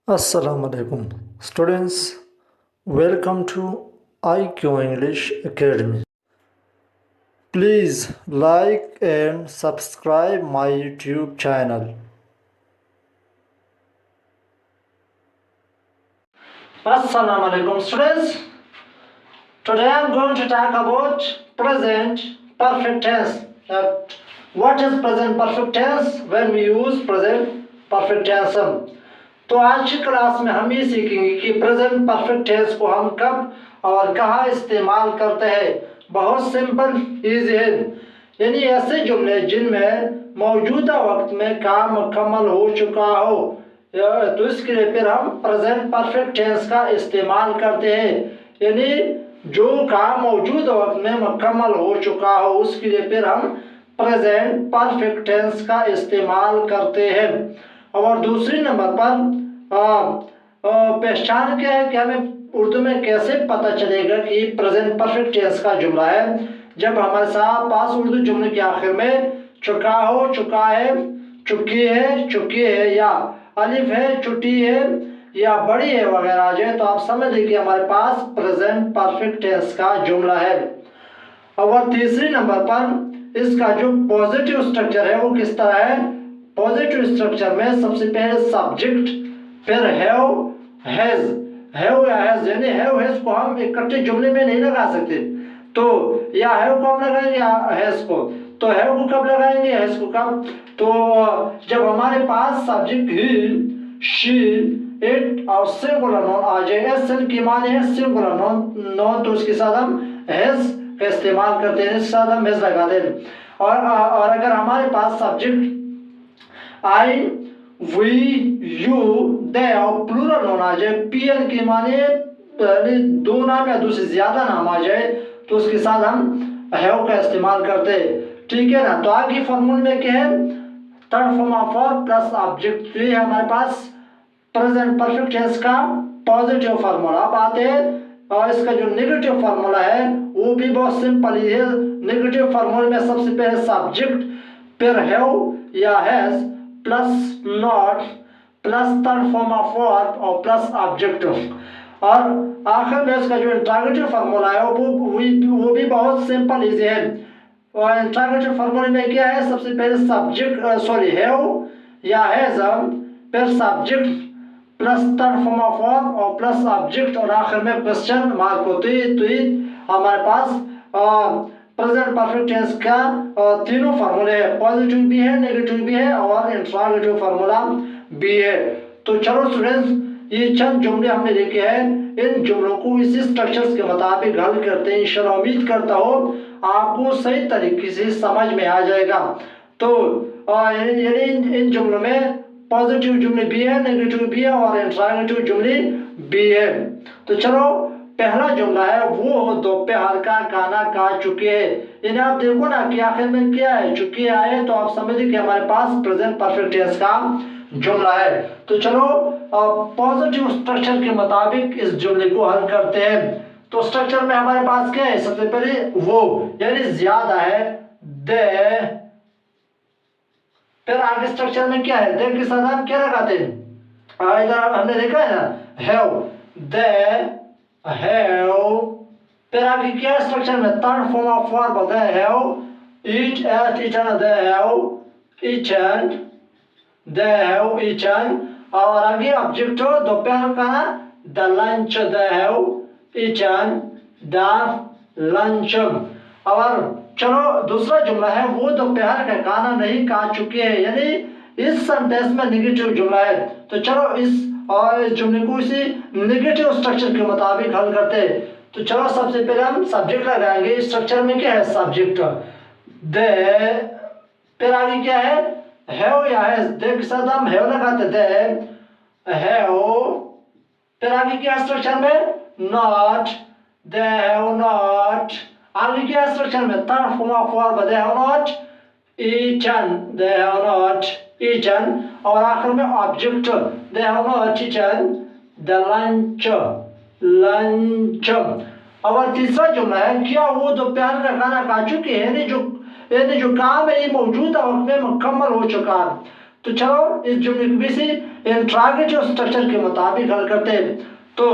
Assalamu alaikum. Students, welcome to IQ English Academy. Please like and subscribe my YouTube channel. Assalamu alaikum, students. Today I am going to talk about present perfect tense. What is present perfect tense? When we use present perfect tense. तो आज की class में हम ये सीखेंगे कि present perfect tense को हम कब और कहाँ इस्तेमाल करते हैं। बहुत सिंपल इजी है, यानी ऐसे जुमले जिनमें मौजूदा वक्त में काम मुकम्मल हो चुका हो, तो इसके लिए फिर हम प्रेजेंट परफेक्ट टेंस का इस्तेमाल करते हैं। यानी जो काम मौजूदा वक्त में मुकम्मल हो चुका हो उसके लिए फिर हम प्रेजेंट परफेक्ट टेंस का इस्तेमाल करते हैं। और दूसरी नंबर पर पहचान क्या है कि हमें उर्दू में कैसे पता चलेगा कि प्रेजेंट परफेक्ट टेंस का जुमला है। जब हमारे साथ पास उर्दू जुमले के आखिर में चुका हो, चुका है, चुकी है या अलिफ है, छुट्टी है या बड़ी है वगैरह आ जाए तो आप समझ लीजिए कि हमारे पास प्रेजेंट परफेक्ट टेंस का जुमला है। और तीसरी नंबर पर इसका जो पॉजिटिव स्ट्रक्चर है वो किस तरह है। पॉजिटिव स्ट्रक्चर में सबसे पहले सब्जेक्ट, फिर हैव, हैज, हैव या हैज, यानी हैव हैज को हम इकट्ठे जुमले में नहीं लगा सकते। तो या हैव को हम लगाएंगे या हैज को, तो हैव को कब लगाएंगे, हैज को कब। तो जब हमारे पास सब्जेक्ट ही, शी, इट और सिंगुलर नाउन आ जाए, एस की माने है सिंगुलर नाउन, तो उसके साथ हम हैज का इस्तेमाल करते हैं, इसके साथ हम हैज लगाते हैं। और अगर हमारे पास सब्जेक्ट आई, वी, यू, दे और प्लूरल नाउन आ जाए, पीएन के माने दो नाम या दो से ज्यादा नाम आ जाए, तो उसके साथ हम हैव का इस्तेमाल करते हैं। ठीक है ना। तो आगे फॉर्मूले में क्या है, third form of verb plus object. तो ये हमारे पास प्रेजेंट परफेक्ट टेंस का पॉजिटिव फार्मूला। अब आते हैं और इसका जो नेगेटिव फार्मूला है वो भी बहुत सिंपल ही है। नेगेटिव फार्मूले में सबसे पहले सब्जेक्ट, फिर हैव या has plus not plus third form of verb और प्लस ऑब्जेक्ट, और आखिर में इसका जो इंट्रोगेटिव फार्मूला है वो भी बहुत सिंपल इजी है। और इंट्रोगेटिव फार्मूले में क्या है, सबसे पहले सब्जेक्ट हैव या हैज, फिर subject plus third form of verb और प्लस ऑब्जेक्ट और आखिर में क्वेश्चन मार्क हो। तो ये हमारे पास प्रेजेंट परफेक्ट टेंस का तीनों फार्मूले है, पॉजिटिव भी है, नेगेटिव भी है और इंट्रोगेटिव फार्मूला भी है। तो चलो स्टूडेंट्स, ये चंद जुमले हमने देखे हैं, इन जुमलों को इसी स्ट्रक्चर्स के मुताबिक हल करते हैं। इंशाल्लाह उम्मीद करता हूँ आपको सही तरीके से समझ में आ जाएगा। तो यानी इन जुमलों में पॉजिटिव जुमले भी है, नेगेटिव भी है और इंट्रोगेटिव जुमले भी है। तो चलो पहला जुमला है, वो दोपहर का खाना खा चुके हैं। इन्हें आप देखो ना कि आखिर में क्या है, चुके आए, तो आप समझिए कि हमारे पास प्रेजेंट परफेक्ट टेंस का जुमला है। तो चलो पॉजिटिव स्ट्रक्चर के मुताबिक इस जुमले को हल करते हैं। तो स्ट्रक्चर में हमारे पास क्या है, सबसे पहले वो यानी ज्यादा है, दे, फिर आगे स्ट्रक्चर में क्या है, दे के साथ हम क्या लगाते हैं, इधर हमने देखा है ना, हैव, दे, हैव, फिर आगे क्या स्ट्रक्चर में, third form of verb, they have eat, ate, eaten, they have eaten, they have eaten, और आगे ऑब्जेक्ट हो दोपहर का, the lunch, they have eaten the lunch. और चलो दूसरा जुमला है, वो दोपहर का खाना नहीं खा चुके हैं, यानी इस सेंटेंस में नेगेटिव जुमला है। तो चलो इस जुमले को इसी नेगेटिव स्ट्रक्चर के मुताबिक हल करते हैं। तो चलो सबसे पहले हम सब्जेक्ट लगाएंगे। स्ट्रक्चर में क्या है, सब्जेक्ट, दे, फिर आगे क्या है, हैव या हैज, दे के साथ हम हैव लगाते, दे हैव, फिर आगे क्या स्ट्रक्चर में, नॉट, दे हैव नॉट, आगे क्या स्ट्रक्चर में, third form of verb, they have not eaten, they have not eaten, और आखिर में object, they have not eaten the lunch, lunch. और तीसरा जुमला है, क्या वो दोपहर का खाना खा चुके हैं, यानी जो काम है ये मौजूदा वक्त में मुकम्मल हो चुका है। तो चलो इस जुमले को भी इंट्रोगेटिव स्ट्रक्चर के मुताबिक हल करते हैं। तो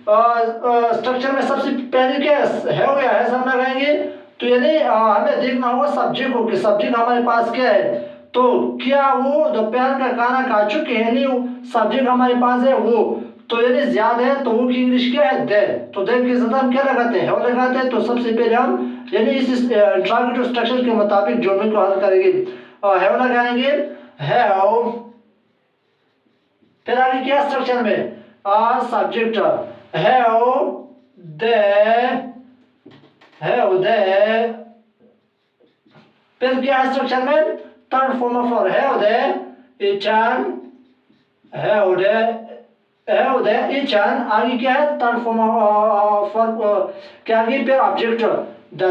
स्ट्रक्चर में सबसे पहले क्या है हो गया है हम लगाएंगे। तो यानी हमें देखना होगा सब्जेक्ट को कि सब्जेक्ट हमारे पास क्या है। तो क्या वो दोपहर का खाना खा चुके हैं, नहीं सब्जेक्ट हमारे पास है वो, तो यानी ज्यादा है तो वो की इंग्लिश क्या है दे। तो दे के साथ हम क्या लगाते हैं, हैव लगाते हैं। तो सबसे पहले हम यानी इस इंट्रोगेटिव स्ट्रक्चर के मुताबिक जोड़ने को हल करेंगे। हैव लगाएंगे, हैव, फिर आगे क्या स्ट्रक्चर में सब्जेक्ट हैव दे, फिर क्या स्ट्रक्चर में third form of have they eaten, have they eaten, आगे क्या है थर्ड फॉर्म ऑफ क्या आगे फिर ऑब्जेक्ट द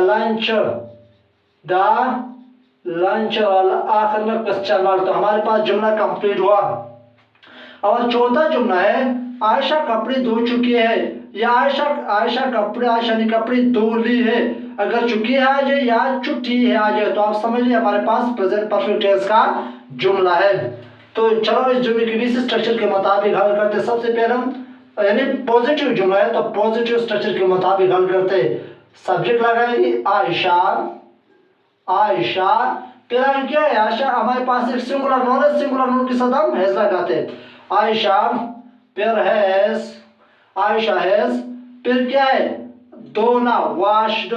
लंच और आखिर में क्वेश्चन मार्क। तो हमारे पास जुमला कंप्लीट हुआ। और चौथा जुमला है आयशा कपड़े धो चुकी है, या आयशा ने कपड़े धो ली है। अगर चुकी है आ जाए या छुट्टी है आ जाए तो आप समझ लीजिए हमारे पास प्रेजेंट परफेक्ट टेंस का जुमला है। तो चलो इस जुमले के बीच स्ट्रक्चर के मुताबिक हल करते। सबसे पहले हम यानी पॉजिटिव जुमला है तो पॉजिटिव स्ट्रक्चर के मुताबिक हल करते। सब्जेक्ट लगाएंगे आयशा, फिर आगे क्या है आयशा हमारे पास एक सिंगुलर नोन है, सिंगुलर नोन के साथ हम हैज लगाते हैं। आयशा, फिर हैज, आयशा हैज, फिर क्या है धोना वॉश्ड,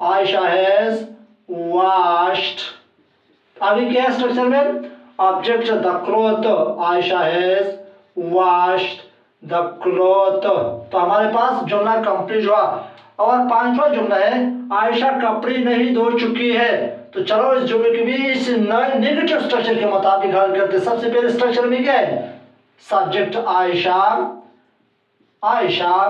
आयशा हैज वॉश्ड। आगे क्या है स्ट्रक्चर में object the cloth, Ayesha has washed the cloth. तो हमारे पास जुमला कंप्लीट हुआ। और पांचवा जुमला है आयशा कपड़े नहीं धो चुकी है। तो चलो इस जुमले के बीच नेगेटिव स्ट्रक्चर के मुताबिक हल करते। सबसे पहले स्ट्रक्चर में क्या है सब्जेक्ट आयशा,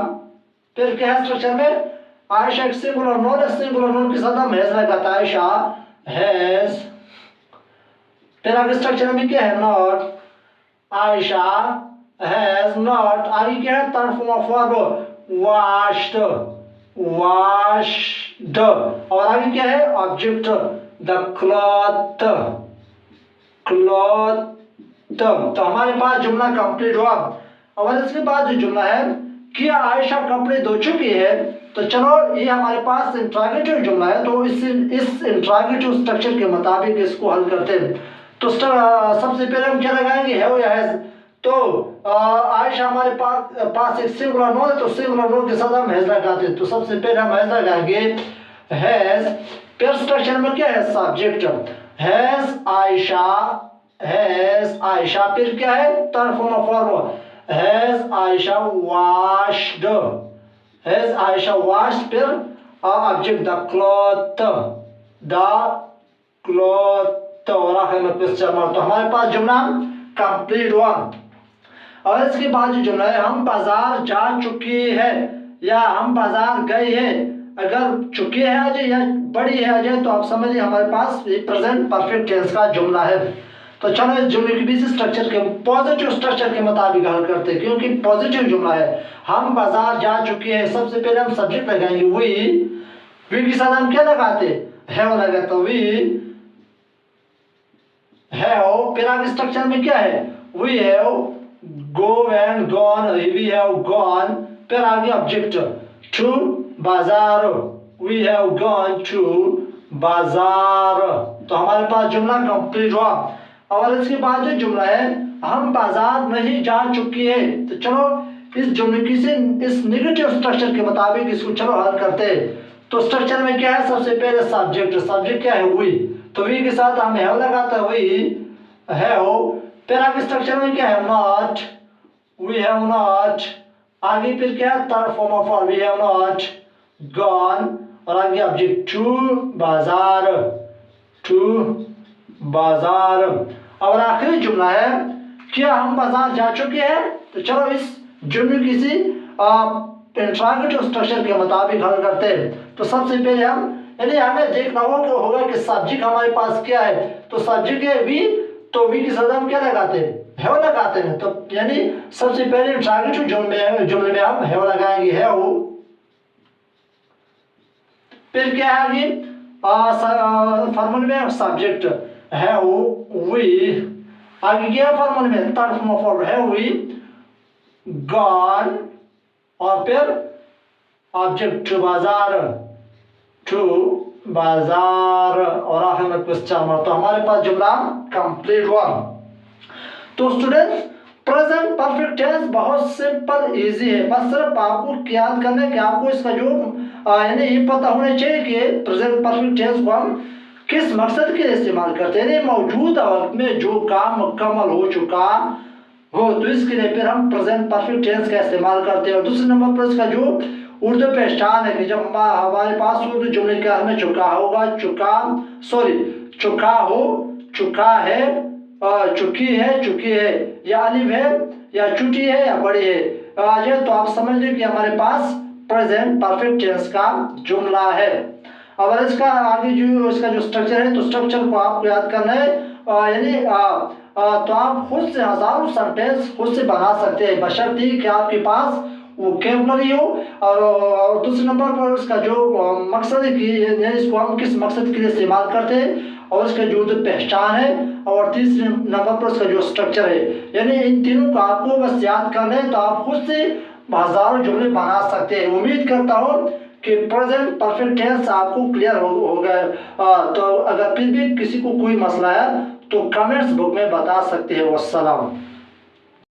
फिर क्या है स्ट्रक्चर में आयशा एक सिंगुलर नोन के साथ हम हैज लगाता है आयशा हैज। फिर आगे स्ट्रक्चर में क्या है नॉट, आयशा हैज नॉट। आगे क्या है third form of verb washed। और आगे क्या है ऑब्जेक्ट द क्लॉथ। तो हमारे पास जुमला कंप्लीट हुआ। और इसके बाद जो जुमला है कि आयशा कपड़े धो चुकी है। तो चलो ये हमारे पास इंट्रोगेटिव जुमला है तो इस इंट्रोगेटिव स्ट्रक्चर के मुताबिक इसको हल करते हैं। तो सबसे पहले हम क्या लगाएंगे हैव या हैज। तो आयशा हमारे पास एक सिंगुलर नोन है तो सिंगुलर नोन के साथ हम हैज लगाते हैं। तो सबसे पहले हम हैज लगाएंगे हैज, फिर स्ट्रक्चर में क्या है सब्जेक्ट हैज आयशा, फिर क्या है third form of verb has Ayesha washed, फिर ऑब्जेक्ट द क्लॉथ और आखिर में क्वेश्चन मार्क। तो हमारे पास जुमला कंप्लीट हुआ। और इसके बाद जो जुमला है हम बाजार जा चुके हैं या हम बाजार गए हैं। अगर चुके हैं आ जाए या बड़ी है आ जाए तो आप समझिए हमारे पास प्रेजेंट परफेक्ट टेंस का जुमला है। तो चलो इस जुमले के बीच स्ट्रक्चर के पॉजिटिव स्ट्रक्चर के मुताबिक हल करते हैं क्योंकि पॉजिटिव जुमला है। हम बाजार जा चुके हैं, सबसे पहले हम सब्जेक्ट लगाएंगे वी के साथ हम क्या लगाते हैव लगाते वी हैव। फिर आगे स्ट्रक्चर में क्या है we have go and gone, we have gone. फिर आगे object to bazaar, we have gone to bazaar. तो हमारे पास जुमला कंप्लीट हुआ। और इसके बाद जो जुमला है हम बाजार नहीं जा चुके हैं। तो चलो इस जुमले की से इस नेगेटिव स्ट्रक्चर के मुताबिक इसको चलो हल करते हैं। तो स्ट्रक्चर में क्या है सबसे पहले सब्जेक्ट क्या है वी, तो वी के साथ हम हैव लगाते हैं वी हैव। फिर आगे स्ट्रक्चर में क्या है नॉट, वी हैव नॉट। आगे फिर क्या है third form of we have not gone. और आगे ऑब्जेक्ट टू बाजार। और आखिरी जुमला है क्या हम बाजार जा चुके हैं। तो चलो इस जुमले किसी इंट्रोगेटिव स्ट्रक्चर के मुताबिक हल करते हैं। तो सबसे पहले हम यानी हमें देखना होगा कि सब्जेक्ट हमारे पास क्या है। तो सब्जेक्ट है वी, तो वी के साथ हम क्या लगाते हैं हैव लगाते हैं। तो यानी सबसे पहले इंट्रोगेटिव जुमले में हम हैव लगाएंगे हैव। फिर क्या है आगे फॉर्मूले में सब्जेक्ट हैव वी, आगे क्या फॉर्मूले में, थर्ड फॉर्म है हुई गॉन और फिर ऑब्जेक्ट टू बाजार और आखिर में क्वेश्चन। तो हमारे पास जुमला कंप्लीट हुआ। तो स्टूडेंट्स प्रेजेंट परफेक्ट टेंस बहुत सिंपल इजी है, बस सिर्फ आपको याद करना है कि आपको इसका जो यानी ये पता होना चाहिए कि प्रेजेंट परफेक्ट टेंस को हम किस मकसद के लिए इस्तेमाल करते हैं। मौजूदा वक्त में जो काम मुकम्मल हो चुका हो तो इसके लिए फिर हम प्रेजेंट परफेक्ट टेंस का इस्तेमाल करते हैं। और दूसरे नंबर पर इसका जो उर्दू पहचान है कि जब हमारे पास उर्दू जुमले का हमें चुका होगा, चुका हो, चुका है, चुकी है, या अलिफ है, या छुट्टी है, या बड़ी है, तो आप समझ लीजिए कि हमारे पास प्रेजेंट परफेक्ट टेंस का जुमला है। अब इसका आगे जो इसका जो स्ट्रक्चर है, तो स्ट्रक्चर को आपको याद करना है, यानी तो आप खुद से हजारों सेंटेंस खुद से बना सकते हैं, बशर्ते कि आपके पास वोकैबुलरी हो। और दूसरे नंबर पर उसका जो मकसद है कि इसको हम किस मकसद के लिए इस्तेमाल करते हैं और इसका जो पहचान है, और तीसरे नंबर पर उसका जो स्ट्रक्चर है, यानी इन तीनों को आपको बस याद करना है तो आप खुद से हजारों जुमले बना सकते हैं। उम्मीद करता हूँ कि प्रेजेंट परफेक्ट टेंस आपको क्लियर हो गया। तो अगर फिर भी किसी को कोई मसला है तो कमेंट्स बुक में बता सकते हैं। वस्सलाम।